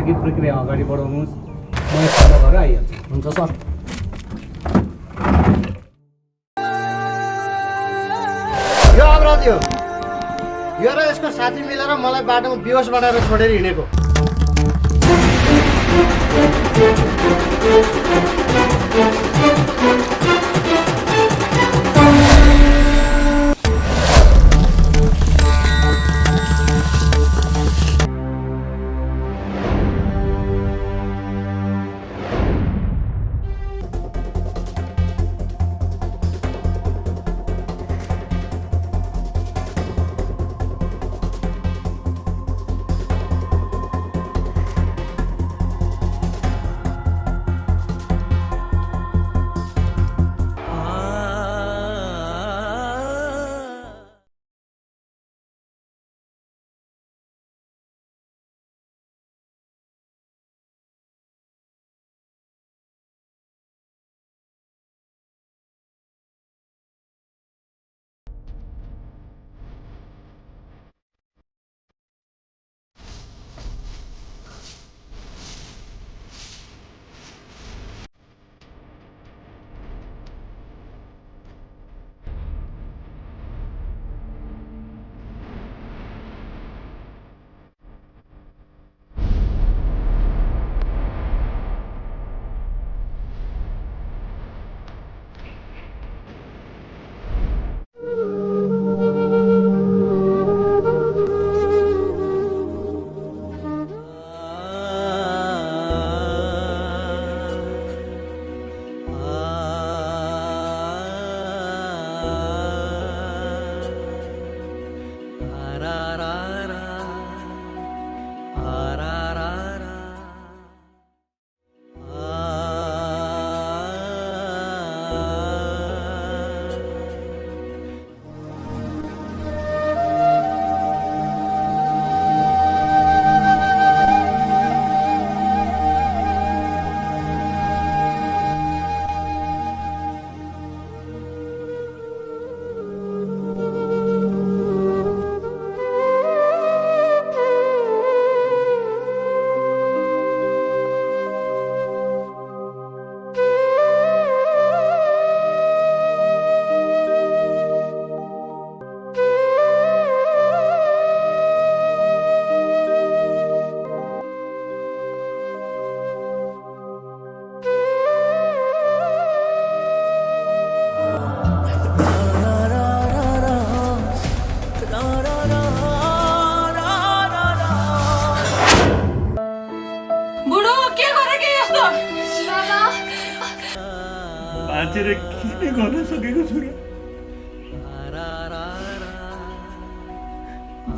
लागि प्रक्रिया अगाडि बढाउनुहोस्। म खाना घर आइहाल्छु। हुन्छ सर। यो अपराध हो। यो र यसको साथी मिलेर मलाई बाटोमा बेहोस बनाएर छोडेर हिँडेको। मान्छेले किन गर्न सकेको छु र?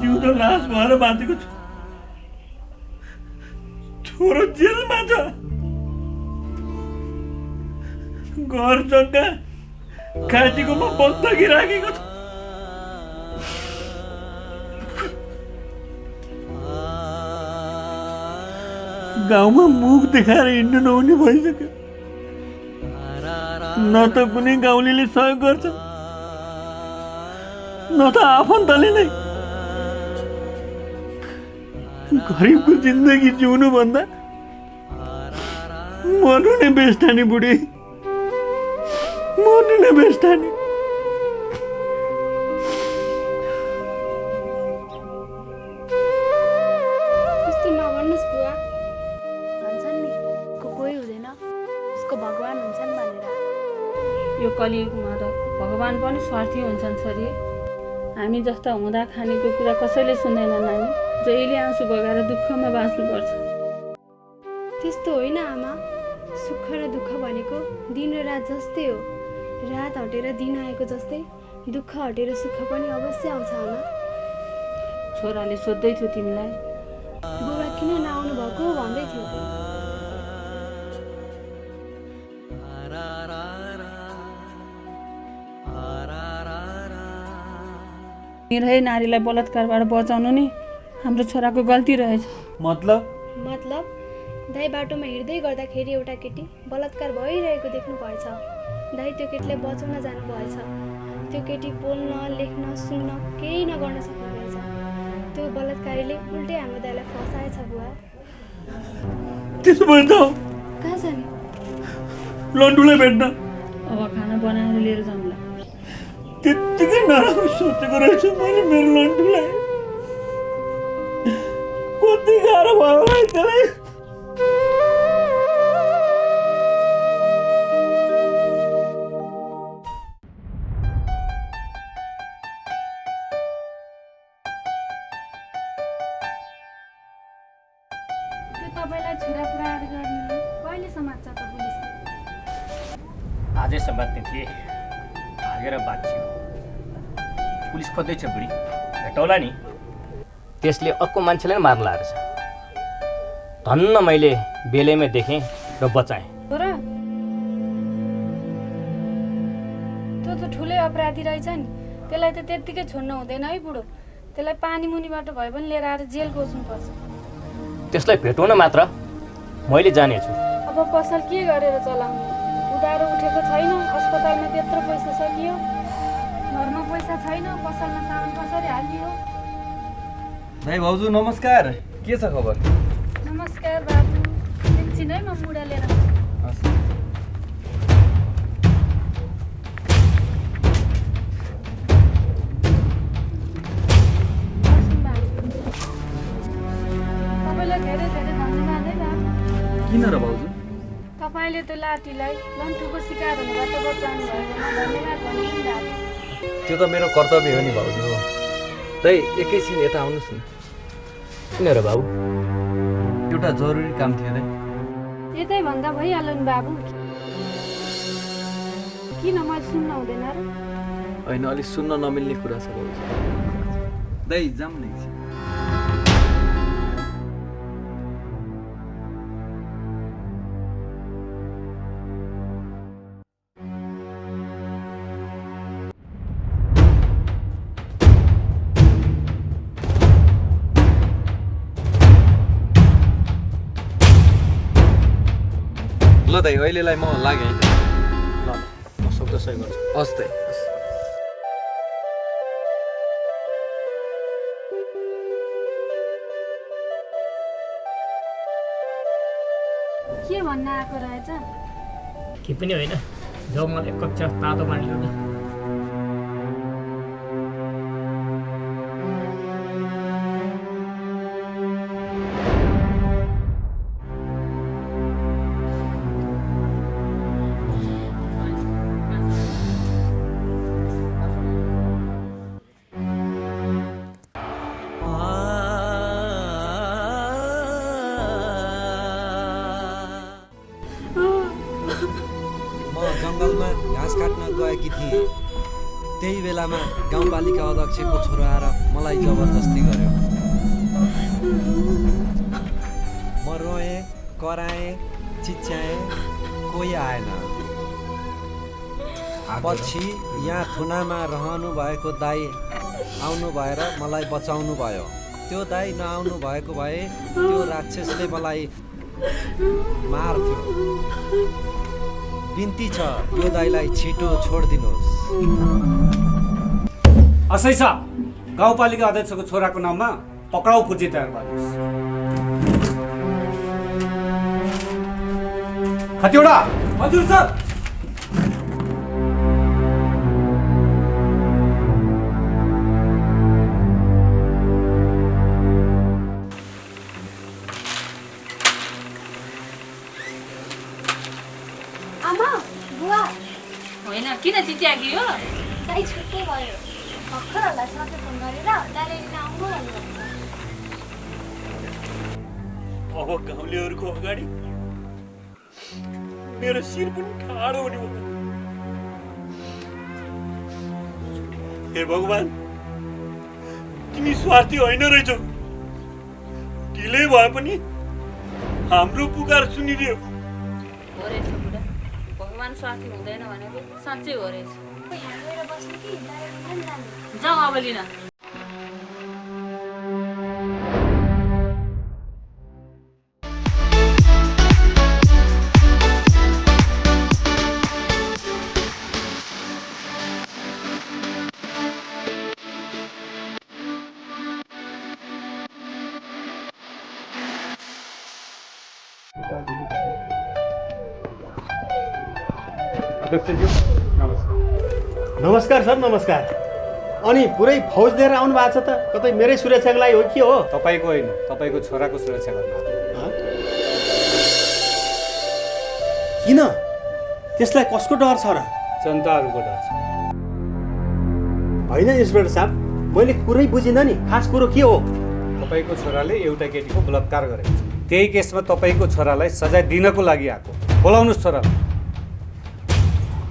जिउँदो लास भएर बाँचेको छु। छोरो जेलमा छ। घर जग्गा काजीको म बन्दकी राखेको छु। गाउँमा मुख देखाएर हिँड्नु नहुने भइसक्यो। न त कुनै गाउँलेले सहयोग गर्छ, न त आफन्तले नै। गरिबको जिन्दगी जिउनु भन्दा मर्नु नै बेस्टानी बुढी, मर्नु नै बेस्टानी। त्यस्तो नभन्नुहोस् बुवा। भन्छन् नि कोही हुँदैन उसको भगवान हुन्छन् भनेर। यो कलियुगमा त भगवान पनि स्वार्थी हुन्छन् छोरी। हामी जस्ता हुँदा खानेको कुरा कसैले सुन्दैन नानी। जहिले आँसु बगाएर दुःखमा बाँच्नुपर्छ। त्यस्तो होइन आमा, सुख र दुःख भनेको दिन र रात जस्तै हो। रात हटेर दिन आएको जस्तै दुःख हटेर सुख पनि अवश्य आउँछ आमा। छोराले सोध्दै थियो तिमीलाई, बुबा किन नआउनु भएको भन्दै थियो। निरह नारीलाई बलात्कारबाट बचाउनु नि हाम्रो छोराको गल्ती रहेछ। मतलब दाइ बाटोमा हिँड्दै गर्दाखेरि एउटा केटी बलात्कार भइरहेको देख्नु भएछ। दाइ त्यो केटीलाई बचाउन जानु भएछ। त्यो केटी बोल्न, लेख्न, सुन्न केही नगर्न सक्ने रहेछ। त्यो बलात्कारीले उल्टै हाम्रो दाइलाई फसाएछ बुवा। त्यसो भए त कहाँ जाने? लन्डुलाई भेट्न अब खाना बनाएर लिएर जाउँला। त्यत्तिकै नराम्रो सोचेको रहेछु मैले मेरो लन्डुलाई। कति गाह्रो भयो होला त्यसलाई। त्यो तपाईँलाई छुरा पुराएर गर्ने कहिले समात्छ त पुलिसले? आजै समात्ने थिए, भागेर बाँच्यो। पुलिस खोज्दैछ बुढी, भेटौला नि। त्यसले अर्को मान्छेलाई नै मार्न लागेको छ। धन्न मैले बेलैमा देखेँ र बचाएँ। हो र? त्यो त ठुलै अपराधी रहेछ नि, त्यसलाई त त्यत्तिकै छोड्नु हुँदैन है बुढो। त्यसलाई पानी मुनिबाट भए पनि लिएर आएर जेल कोच्नुपर्छ। त्यसलाई भेटौँ न मात्र, मैले जानेछु। अब पसल के गरेर चलाउने? उधारो उठेको छैन, अस्पतालमा त्यत्रो पैसा सकियो, घरमा पैसा छैन, पसलमा सामान कसरी हालियो? दाइ भाउजू नमस्कार, के छ खबर? नमस्कार बाबु, एकछिन है म मुढा लिएर तपाईँलाई धेरै धेरै धन्यवाद है बाबु। किन र भाउजू? तपाईँले त्यो लाठीलाई लन्ठुको शिकार हुनबाट बचाउनु भएकोमा धन्यवाद भन्नु नि बाबु। त्यो त मेरो कर्तव्य हो नि भाउजू। दाइ एकैछिन यता आउनुहोस् न। किन र बाबु? एउटा जरुरी काम थियो दाइ। यतै भन्दा भइहाल्यो नि बाबु। किन मैले सुन्न हुँदैन र? होइन, अलिक सुन्न नमिल्ने कुरा छ भाउजू। दाइ जाम न एकछिन। ल दाइ, अहिलेलाई म लागेँ है। ल म सक्दो सही गर्छु। हस् दाइ, हस्। के भन्न आएको रहेछ? के पनि होइन, जाऊ मलाई एक कप चिया तातो पानी ल्याउन। जङ्गलमा घाँस काट्न गएकी थिएँ। त्यही बेलामा गाउँपालिका अध्यक्षको छोरो आएर मलाई जबरजस्ती गर्यो। म रोएँ, कराएँ, चिच्याएँ, कोही आएन। पछि यहाँ थुनामा रहनु भएको दाई आउनु भएर मलाई बचाउनु भयो। त्यो दाई नआउनु भएको भए त्यो राक्षसले मलाई मार्थ्यो। बिन्ती छ, यो दाइलाई छिटो छोडिदिनुहोस्। असै साहब, गाउँपालिका अध्यक्षको छोराको नाममा पक्राउ पुर्जी तयार गर्नुहोस्। कतिवटा? हजुर सर। आमा, बुवा, होइन किन चिच्याकी हो? दाइ छुट्टै भयो। भर्खरहरूलाई साथै फोन गरेर दाइले लिन आउनु भन्नुभएको छ। अब गाउँलेहरूको अगाडि मेरो शिर पनि ठाडो हुने भयो। हे भगवान, तिमी स्वार्थी होइन रहेछौ। ढिलै भए पनि हाम्रो पुकार सुनिदियो। हो रहेछ बुढा, भगवान स्वार्थी हुँदैन भनेको साँच्चै हो रहेछ। यहाँ गएर बस्नु कि दाइले खान जाने? जाउँ अब लिन। नमस्कार सर, नमस्कार। अनि पुरै फौज लिएर आउनु भएको छ त? कतै मेरै सुरक्षाको लागि हो कि हो? तपाईँको होइन, तपाईँको छोराको सुरक्षा गर्नु आएको। किन? त्यसलाई कसको डर छ र? जनताहरूको डर छ। होइन इन्सपेक्टर साहब, मैले कुरै बुझिनँ नि, खास कुरो के हो? तपाईँको छोराले एउटा केटीको बलात्कार गरेको छ। त्यही केसमा तपाईँको छोरालाई सजाय दिनको लागि आएको। बोलाउनुहोस् छोरालाई।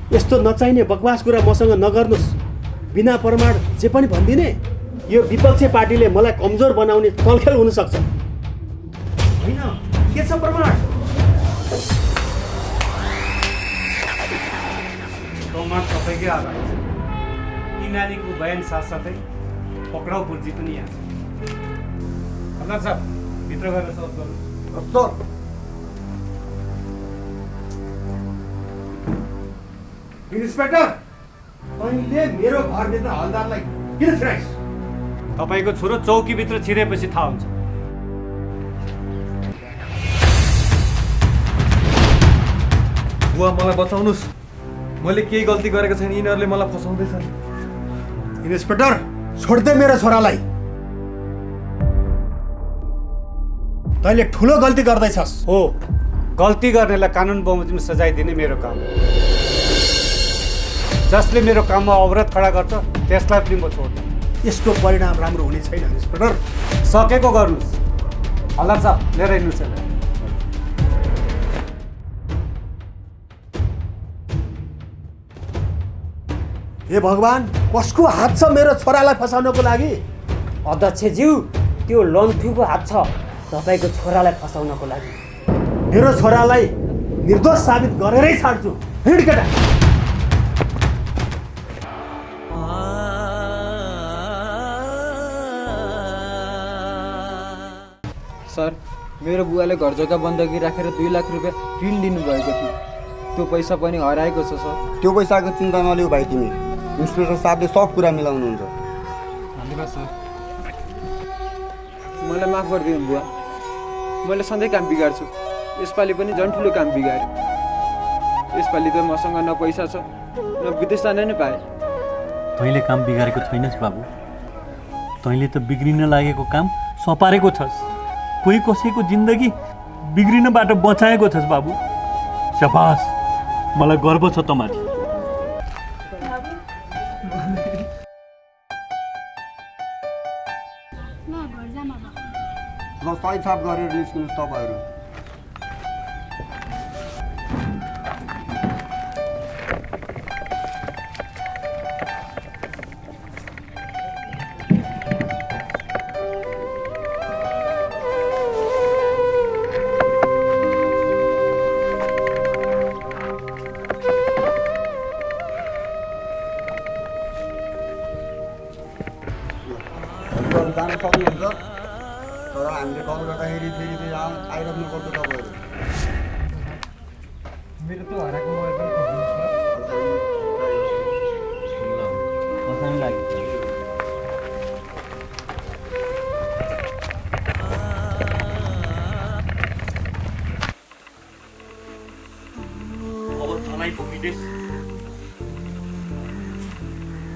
यस्तो नचाहिने बकवास कुरा मसँग नगर्नुहोस्। बिना प्रमाण जे पनि भनिदिने? यो विपक्षी पार्टीले मलाई कमजोर बनाउने चलखेल हुनसक्छ। होइन, के छ प्रमाण? प्रमाण तपाईँकै आधार छ। यी नानीको बयान साथसाथै पक्राउ पुर्जी पनि यहाँ छ। हल्ला साहब, भित्र गएर सोध गर्नुहोस्। इन्सपेक्टर, तैँले मेरो घरभित्र हलदारलाई किन छिराइस्? तपाईँको छोरो चौकीभित्र छिरेपछि थाहा हुन्छ। बुवा मलाई बचाउनुहोस्, मैले केही गल्ती गरेको छैन, यिनीहरूले मलाई फसाउँदैछन्। इन्सपेक्टर, छोड्दे मेरो छोरालाई। तैँले ठुलो गल्ती गर्दैछस्। हो, गल्ती गर्नेलाई कानुन बमोजिम सजाय दिने मेरो काम हो। जसले मेरो काममा अवरोध खडा गर्छ त्यसलाई पनि म छोड्छु। यसको परिणाम राम्रो हुने छैन इन्सपेक्टर। सकेको गर्नुहोस्। हल्दार साहब, लिएर हिँड्नुहोस् यसलाई। हे भगवान्, कसको हात छ मेरो छोरालाई फसाउनको लागि? अध्यक्षज्यू, त्यो लन्थुको हात छ तपाईँको छोरालाई फसाउनको लागि। मेरो छोरालाई निर्दोष साबित गरेरै छाड्छु। हिँड केटा। सर, मेरो बुवाले घर जग्गा बन्दकी राखेर 2 लाख रुपियाँ ऋण लिनुभएको थियो। त्यो पैसा पनि हराएको छ सर। त्यो पैसाको चिन्ता नलिऊ भाइ, तिमी। इन्सपेक्टर साहबले सब कुरा मिलाउनुहुन्छ। धन्यवाद सर। मलाई माफ गरिदिनु बुवा, मैले सधैँ काम बिगार्छु। यसपालि पनि झन् ठुलो काम बिगारेँ। यसपालि त मसँग न पैसा छ न विदेश जान नै पाएँ। तैँले काम बिगारेको छैनस् बाबु, तैँले त बिग्रिन लागेको काम सपारेको छस्। कोही कसैको जिन्दगी बिग्रिनबाट बचाएको छस् बाबु। शाबास, मलाई गर्व छ तँमाथि। ल, सही छाप गरेर निस्किनुहोस् तपाईँहरू। जान सक्नुहुन्छ, तर हामीले कल गर्दाखेरि फेरि आइराख्नुपर्छ तपाईँहरू। मेरो त हराएको मोबाइल पनि खोज्नुहोस् न। अब तँलाई विदेश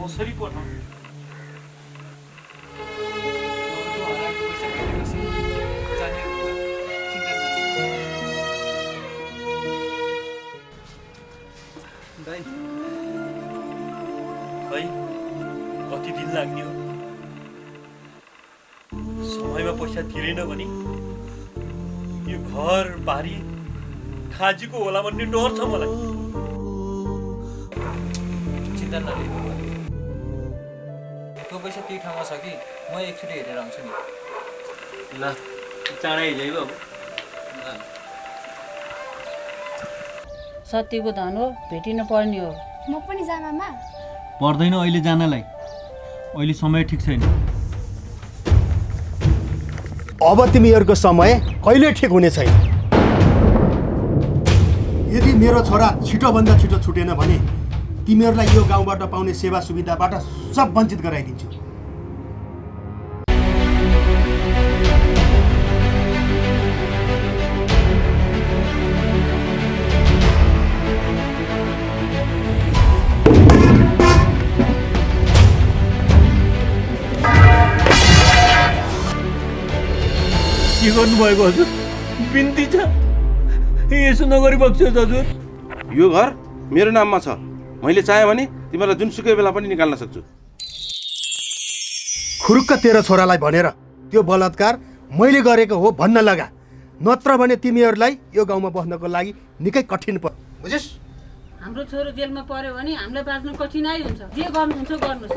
कसरी पठाउने? खै कति दिन लाग्ने हो? समयमा पैसा तिरेन भने यो घर बारी खाजीको होला भन्ने डर छ मलाई। चिन्ता नलिनु, त्यो पैसा त्यही ठाउँमा छ कि म एकचोटि हेरेर आउँछु नि। ल, चाँडै जाइ बाबु। सत्यको धन हो, भेटिन पर्ने हो। म पनि जाम आमा। पर्दैन अहिले जानलाई, अहिले समय ठिक छैन। अब तिमीहरूको समय कहिले ठिक हुने छैन। यदि मेरो छोरा छिटोभन्दा छिटो छुटेन भने तिमीहरूलाई यो गाउँबाट पाउने सेवा सुविधाबाट सब वञ्चित गराइदिन्छु। गर्नुभएको हजुर बिन्ती छ यसो नगरी बक्नुहोस् हजुर। यो घर मेरो नाममा छ, मैले चाहेँ भने तिमीलाई जुनसुकै बेला पनि निकाल्न सक्छु। खुरुक्क तेरो छोरालाई भनेर त्यो बलात्कार मैले गरेको हो भन्न लगा, नत्र भने तिमीहरूलाई यो गाउँमा बस्नको लागि निकै कठिन पर्छ, बुझिस्? हाम्रो छोरो जेलमा पर्यो भने हामीलाई बाँच्न कठिनाइ हुन्छ। जे गर्नुहुन्छ गर्नुहोस्,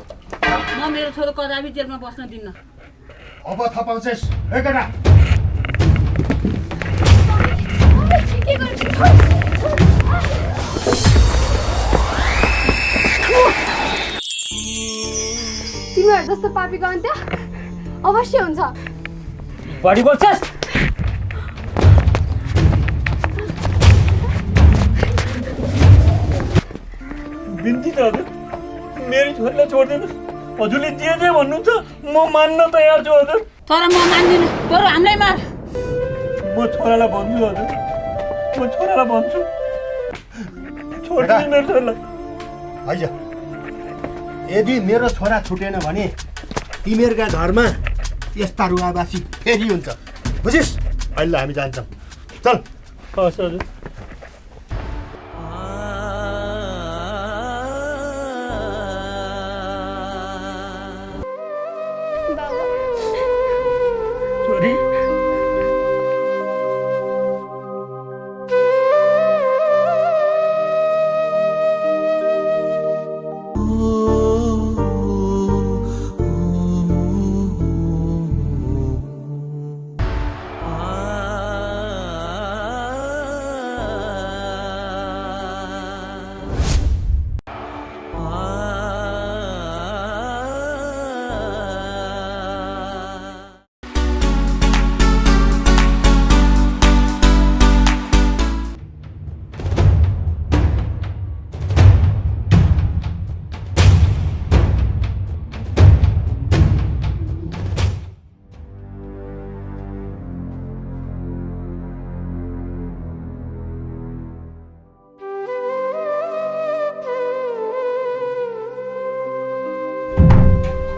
म मेरो छोरो कदापि जेलमा बस्न दिन्न। अब थपाउँछेस् हे केटा। तिमीहरू जस्तो पापीको अन्त्य अवश्य हुन्छ। बढी बोल्छस्? बिन्ती त हजुर मेरो छोरीलाई छोडिदिनुहोस्। हजुरले जे जे भन्नुहुन्छ म मान्न तयार छु हजुर। तर म मान्दिनँ, बरु हामीलाई मार। म छोरालाई भन्छु हजुर, म छोरालाई भन्छु छोडिदिनु मेरो छोरालाई। आइज, यदि मेरो छोरा छुटेन भने तिमीहरूका घरमा यस्ता रुवाबासी फेरि हुन्छ, बुझिस्? अहिले हामी जान्छौँ, चल। हस् हजुर। छोरी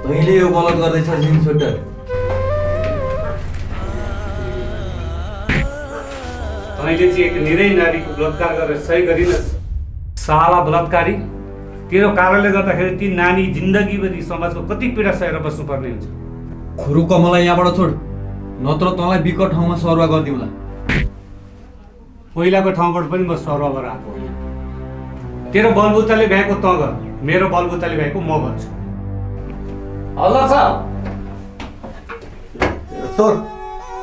तैँले यो गलत गर्दैछ इन्सपेक्टर। तैँले चाहिँ एक निरै नारीको बलात्कार गरेर सही गरिनस्। साला बलात्कारी, तेरो कारणले गर्दाखेरि ती नानी जिन्दगीभरि समाजको कति पीडा सहेर बस्नुपर्ने हुन्छ। खुरुक्क मलाई यहाँबाट छोड, नत्र तँलाई विकट ठाउँमा सरुवा गरिदिउँला। पहिलाको ठाउँबाट पनि म सरुवा भएर आएको होइन। तेरो बलबुताले भ्याएको तँ गर, मेरो बलबुताले भ्याएको म गर्छु। हल्ला छ,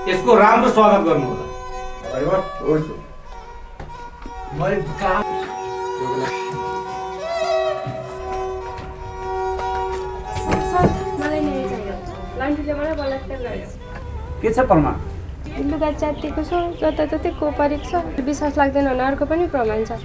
यसको राम्रो स्वागत गर्नु होला। मलाई न्याय चाहियो। लन्ठुले मलाई बलात्कार गरेछ। के छ प्रमाण? लुगा च्यातिएको छ, जताततै कोपरेको छ। विश्वास लाग्दैन भने अर्को पनि प्रमाण छ।